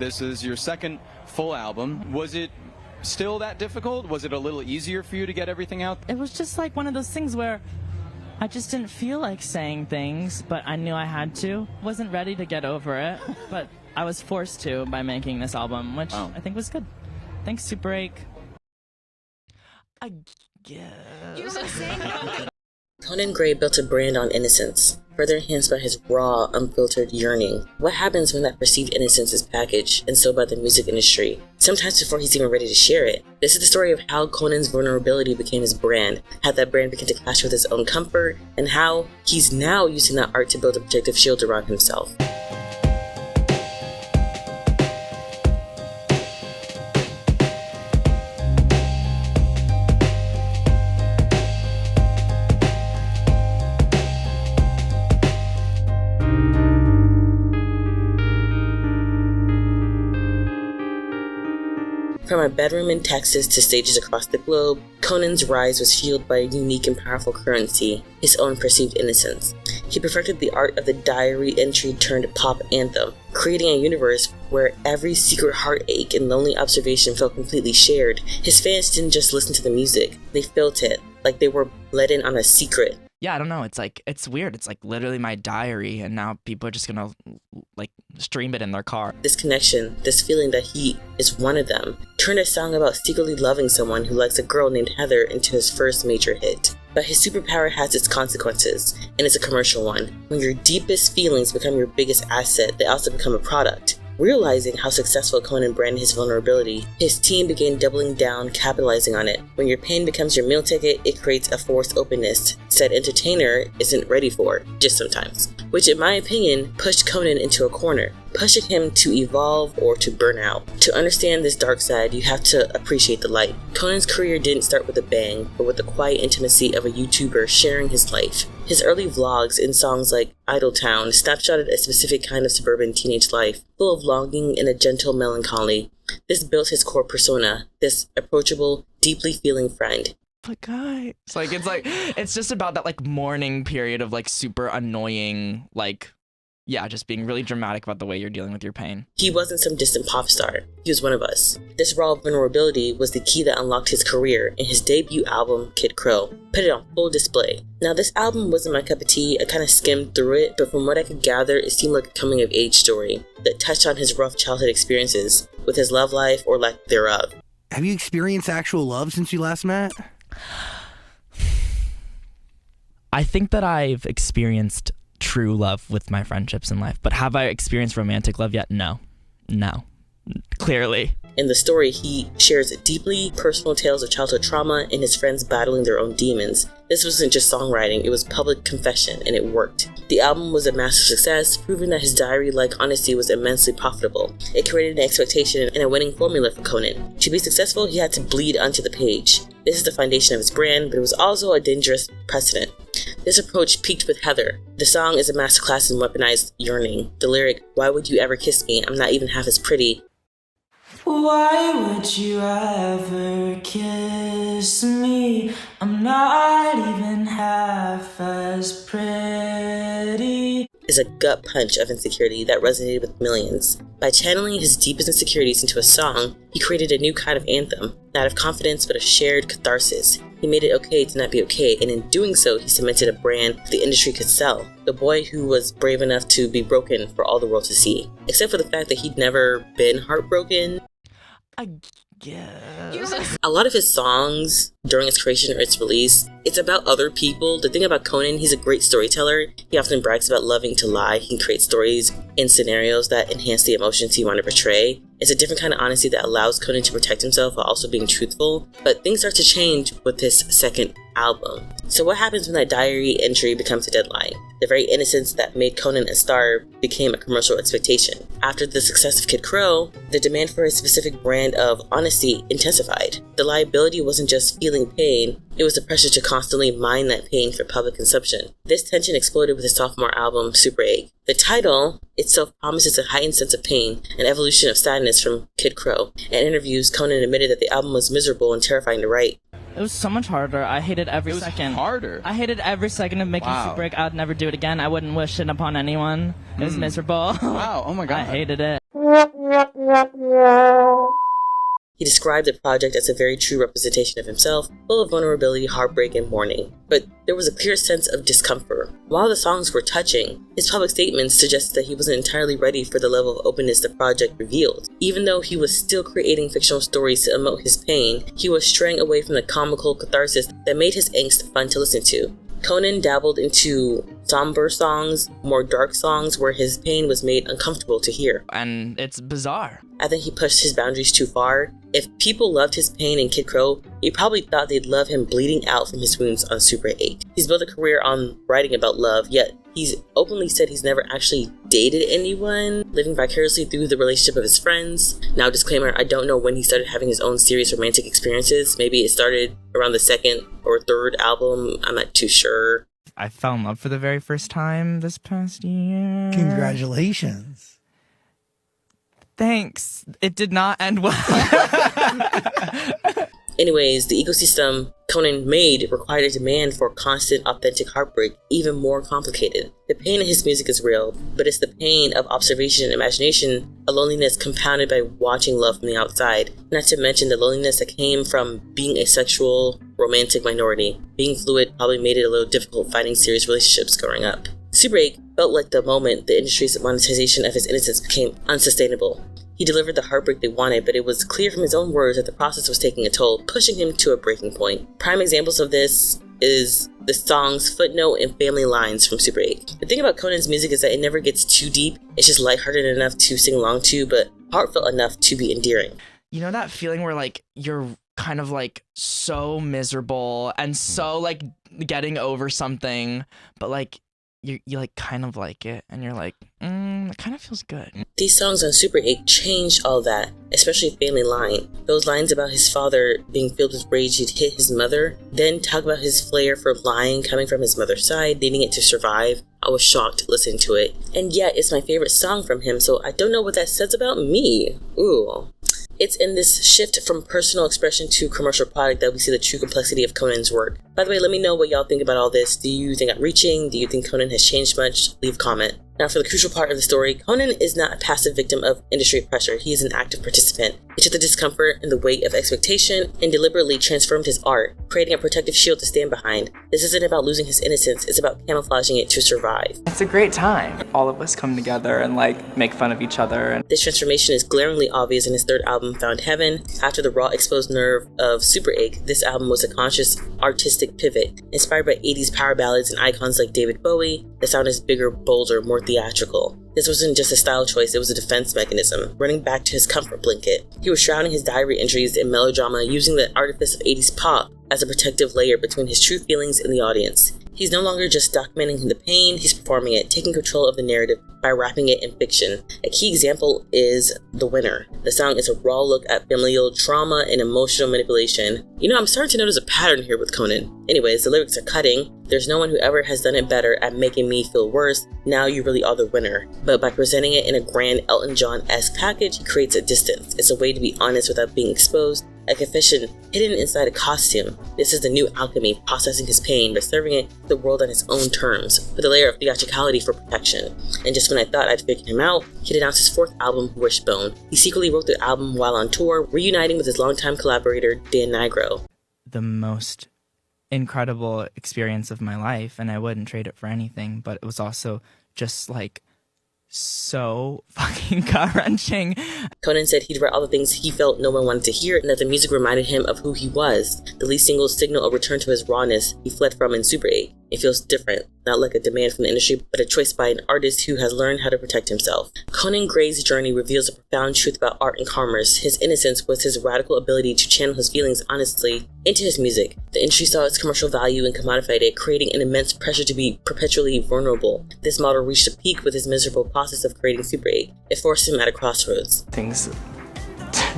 This is your second full album. Was it still that difficult? Was it a little easier for you to get everything out? It was just like one of those things where I just didn't feel like saying things, but I knew I had to. Wasn't ready to get over it, but I was forced to by making this album, which I think was good. Thanks, Super 8. I guess. Conan Gray built a brand on innocence, further enhanced by his raw, unfiltered yearning. What happens when that perceived innocence is packaged and sold by the music industry, sometimes before he's even ready to share it? This is the story of how Conan's vulnerability became his brand, how that brand began to clash with his own comfort, and how he's now using that art to build a protective shield around himself. From a bedroom in Texas to stages across the globe, Conan's rise was fueled by a unique and powerful currency, his own perceived innocence. He perfected the art of the diary entry turned pop anthem, creating a universe where every secret heartache and lonely observation felt completely shared. His fans didn't just listen to the music, they felt it, like they were let in on a secret. Yeah, I don't know. It's weird. It's like literally my diary, and now people are just gonna like stream it in their car. This connection, this feeling that he is one of them, turned a song about secretly loving someone who likes a girl named Heather into his first major hit. But his superpower has its consequences, and it's a commercial one. When your deepest feelings become your biggest asset, they also become a product. Realizing how successful Conan branded his vulnerability, his team began doubling down, capitalizing on it. When your pain becomes your meal ticket, it creates a forced openness said entertainer isn't ready for, just sometimes. Which, in my opinion, pushed Conan into a corner, pushing him to evolve or to burn out. To understand this dark side, you have to appreciate the light. Conan's career didn't start with a bang, but with the quiet intimacy of a YouTuber sharing his life. His early vlogs in songs like Idletown snapshotted a specific kind of suburban teenage life, full of longing and a gentle melancholy. This built his core persona, this approachable, deeply feeling friend. But guys, it's just about that like mourning period of like super annoying, like, yeah, just being really dramatic about the way you're dealing with your pain. He wasn't some distant pop star. He was one of us. This raw vulnerability was the key that unlocked his career, and his debut album, Kid Crow, put it on full display. Now, this album wasn't my cup of tea. I kind of skimmed through it, but from what I could gather, it seemed like a coming-of-age story that touched on his rough childhood experiences with his love life or lack thereof. Have you experienced actual love since you last met? I think that I've experienced true love with my friendships in life, but have I experienced romantic love yet? No, clearly. In the story, he shares deeply personal tales of childhood trauma and his friends battling their own demons. This wasn't just songwriting, it was public confession, and it worked. The album was a massive success, proving that his diary-like honesty was immensely profitable. It created an expectation and a winning formula for Conan. To be successful, he had to bleed onto the page. This is the foundation of his brand, but it was also a dangerous precedent. This approach peaked with Heather. The song is a masterclass in weaponized yearning. The lyric, "Why would you ever kiss me? I'm not even half as pretty." Why would you ever kiss me? I'm not even half as pretty. Is a gut punch of insecurity that resonated with millions. By channeling his deepest insecurities into a song, he created a new kind of anthem, not of confidence but of shared catharsis. He made it okay to not be okay, and in doing so, he cemented a brand the industry could sell. The boy who was brave enough to be broken for all the world to see. Except for the fact that he'd never been heartbroken. I guess. A lot of his songs, during its creation or its release, it's about other people. The thing about Conan, he's a great storyteller. He often brags about loving to lie. He can create stories and scenarios that enhance the emotions he wanted to portray. It's a different kind of honesty that allows Conan to protect himself while also being truthful. But things start to change with this second album. So what happens when that diary entry becomes a deadline? The very innocence that made Conan a star became a commercial expectation. After the success of Kid Crow, the demand for his specific brand of honesty intensified. The liability wasn't just feeling pain, it was the pressure to constantly mine that pain for public consumption. This tension exploded with his sophomore album, Super 8. The title itself promises a heightened sense of pain, an evolution of sadness from Kid Crow. In interviews, Conan admitted that the album was miserable and terrifying to write. It was so much harder. I hated every second. Harder. I hated every second of making Super Break. I'd never do it again. I wouldn't wish it upon anyone. It was miserable. Wow. Oh my God. I hated it. He described the project as a very true representation of himself, full of vulnerability, heartbreak, and mourning. But there was a clear sense of discomfort. While the songs were touching, his public statements suggested that he wasn't entirely ready for the level of openness the project revealed. Even though he was still creating fictional stories to emote his pain, he was straying away from the comical catharsis that made his angst fun to listen to. Conan dabbled into somber songs, more dark songs where his pain was made uncomfortable to hear. And it's bizarre. I think he pushed his boundaries too far. If people loved his pain in Kid Crow, they probably thought they'd love him bleeding out from his wounds on Super 8. He's built a career on writing about love, yet he's openly said he's never actually dated anyone, living vicariously through the relationship of his friends. Now, disclaimer, I don't know when he started having his own serious romantic experiences. Maybe it started around the second or third album. I'm not too sure. I fell in love for the very first time this past year. Congratulations. Thanks. It did not end well. Anyways, the ecosystem Conan made required a demand for constant, authentic heartbreak, even more complicated. The pain in his music is real, but it's the pain of observation and imagination, a loneliness compounded by watching love from the outside, not to mention the loneliness that came from being a sexual, romantic minority. Being fluid probably made it a little difficult finding serious relationships growing up. Super 8 felt like the moment the industry's monetization of his innocence became unsustainable. He delivered the heartbreak they wanted, but it was clear from his own words that the process was taking a toll, pushing him to a breaking point. Prime examples of this is the songs Footnote and Family Lines from Super 8. The thing about Conan's music is that it never gets too deep. It's just lighthearted enough to sing along to, but heartfelt enough to be endearing. You know that feeling where like you're kind of like so miserable and so like getting over something, but like you like kind of like it and you're like, it kind of feels good. These songs on Super 8 changed all that, especially Family Line. Those lines about his father being filled with rage he'd hit his mother, then talk about his flair for lying coming from his mother's side, needing it to survive. I was shocked listening to it. And yet, it's my favorite song from him, so I don't know what that says about me. Ooh. It's in this shift from personal expression to commercial product that we see the true complexity of Conan's work. By the way, let me know what y'all think about all this. Do you think I'm reaching? Do you think Conan has changed much? Leave a comment. Now, for the crucial part of the story, Conan is not a passive victim of industry pressure. He is an active participant. He took the discomfort and the weight of expectation and deliberately transformed his art, creating a protective shield to stand behind. This isn't about losing his innocence, it's about camouflaging it to survive. It's a great time. All of us come together and like make fun of each other. And this transformation is glaringly obvious in his third album, Found Heaven. After the raw exposed nerve of Super 8, this album was a conscious artistic pivot. Inspired by 80s power ballads and icons like David Bowie, the sound is bigger, bolder, more theatrical. This wasn't just a style choice, it was a defense mechanism, running back to his comfort blanket. He was shrouding his diary entries in melodrama, using the artifice of 80s pop as a protective layer between his true feelings and the audience. He's no longer just documenting the pain, he's performing it, taking control of the narrative by wrapping it in fiction. A key example is The Winner. The song is a raw look at familial trauma and emotional manipulation. You know, I'm starting to notice a pattern here with Conan. Anyways, the lyrics are cutting. There's no one who ever has done it better at making me feel worse. Now you really are the winner. But by presenting it in a grand Elton John-esque package, he creates a distance. It's a way to be honest without being exposed. A confession hidden inside a costume. This is the new alchemy, processing his pain by serving it to the world on his own terms, with a layer of theatricality for protection. And just when I thought I'd figured him out, he'd announced his fourth album, Wishbone. He secretly wrote the album while on tour, reuniting with his longtime collaborator, Dan Nigro. The most incredible experience of my life, and I wouldn't trade it for anything, but it was also just like so fucking gut-wrenching. Conan said he'd write all the things he felt no one wanted to hear, and that the music reminded him of who he was. The lead single signaled a return to his rawness he fled from in Super 8. It feels different, not like a demand from the industry, but a choice by an artist who has learned how to protect himself. Conan Gray's journey reveals a profound truth about art and commerce. His innocence was his radical ability to channel his feelings honestly into his music. The industry saw its commercial value and commodified it, creating an immense pressure to be perpetually vulnerable. This model reached a peak with his miserable process of creating Super 8. It forced him at a crossroads. things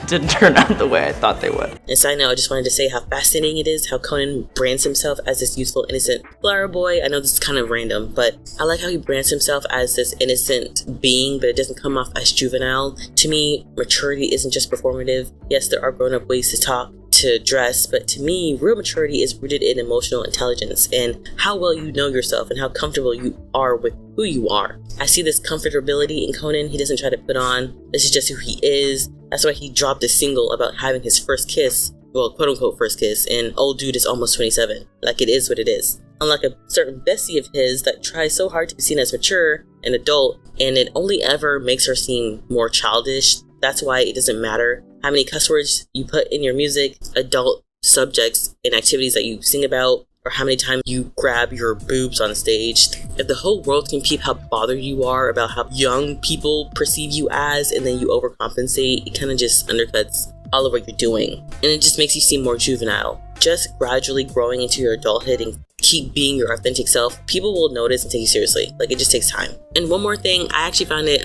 didn't turn out the way I thought they would. And side note, I just wanted to say how fascinating it is how Conan brands himself as this youthful, innocent flower boy. I know this is kind of random, but I like how he brands himself as this innocent being, but it doesn't come off as juvenile. To me, maturity isn't just performative. Yes, there are grown-up ways to talk, to dress, but to me, real maturity is rooted in emotional intelligence and how well you know yourself and how comfortable you are with who you are. I see this comfortability in Conan. He doesn't try to put on, this is just who he is. That's why he dropped a single about having his first kiss, well, quote unquote first kiss, and old dude is almost 27. Like, it is what it is. Unlike a certain bestie of his that tries so hard to be seen as mature and adult, and it only ever makes her seem more childish. That's why it doesn't matter how many cuss words you put in your music, adult subjects and activities that you sing about, or how many times you grab your boobs on stage. If the whole world can peep how bothered you are about how young people perceive you as, and then you overcompensate, it kind of just undercuts all of what you're doing. And it just makes you seem more juvenile. Just gradually growing into your adulthood and keep being your authentic self, people will notice and take you seriously. Like, it just takes time. And one more thing, I actually found it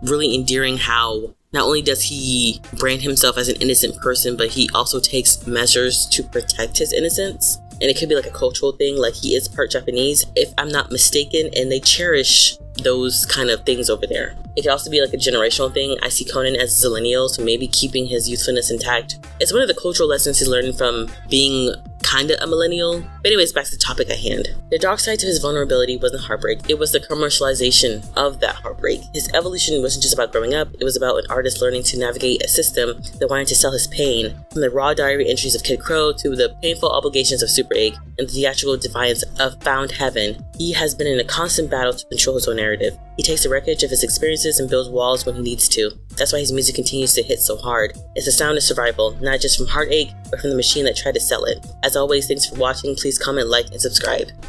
really endearing how not only does he brand himself as an innocent person, but he also takes measures to protect his innocence. And it could be like a cultural thing, like he is part Japanese, if I'm not mistaken, and they cherish those kind of things over there. It could also be like a generational thing. I see Conan as a millennial, so maybe keeping his youthfulness intact. It's one of the cultural lessons he's learning from being kinda a millennial. But anyways, back to the topic at hand. The dark side to his vulnerability wasn't heartbreak, it was the commercialization of that heartbreak. His evolution wasn't just about growing up, it was about an artist learning to navigate a system that wanted to sell his pain. From the raw diary entries of Kid Crow to the painful obligations of Super 8 and the theatrical defiance of Found Heaven, he has been in a constant battle to control his own narrative. He takes the wreckage of his experiences and builds walls when he needs to. That's why his music continues to hit so hard. It's the sound of survival, not just from heartache, but from the machine that tried to sell it. As always, thanks for watching. Please comment, like, and subscribe.